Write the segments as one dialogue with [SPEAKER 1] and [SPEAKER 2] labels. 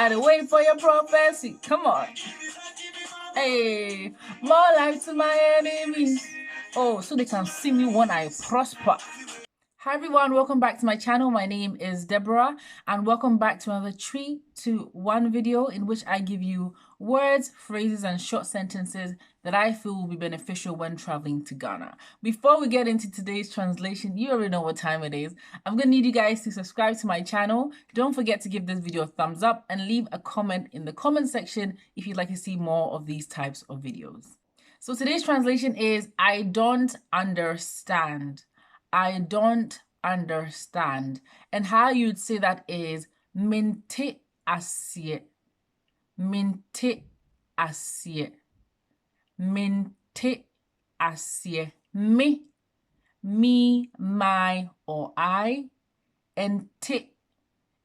[SPEAKER 1] I wait for your prophecy. Come on. Hey, more life to my enemies. Oh, so they can see me when I prosper. Hi everyone, welcome back to my channel. My name is Deborah and welcome back to another 3, 2, 1 video in which I give you words, phrases and short sentences that I feel will be beneficial when traveling to Ghana. Before we get into today's translation, you already know what time it is. I'm going to need you guys to subscribe to my channel. Don't forget to give this video a thumbs up and leave a comment in the comment section if you'd like to see more of these types of videos. So today's translation is I don't understand. I don't understand. And how you'd say that is mente aseɛ. Mente aseɛ. Mente aseɛ. Me, my, or I. And te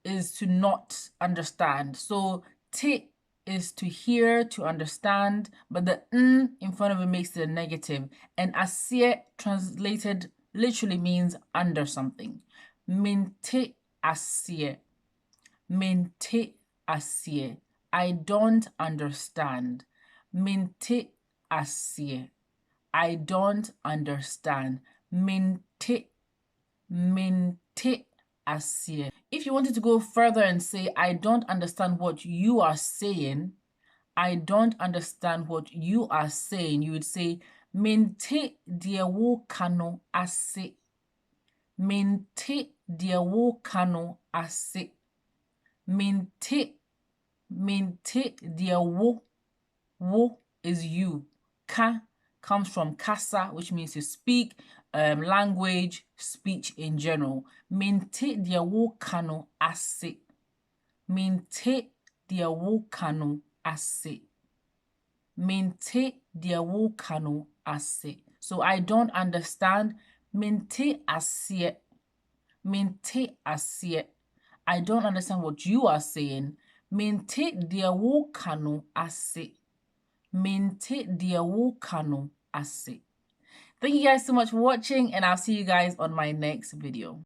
[SPEAKER 1] is to not understand. So te is to hear, to understand, but the n in front of it makes it a negative. And aseɛ translated literally means under something. Mente aseɛ. Mente aseɛ. I don't understand. Mente aseɛ. I don't understand. Mente aseɛ. If you wanted to go further and say, I don't understand what you are saying, I don't understand what you are saying, you would say, mente deɛ woka no ase. Mente deɛ woka no ase. Mente deɛ wo is you. Ka comes from kasa, which means to speak, language, speech in general. Mente deɛ woka no ase. Mente deɛ woka no ase. Mente deɛ woka no ase. So I don't understand. Mente aseɛ. Mente aseɛ. I don't understand what you are saying. Mente deɛ woka no ase. Mente deɛ woka no ase. Thank you guys so much for watching and I'll see you guys on my next video.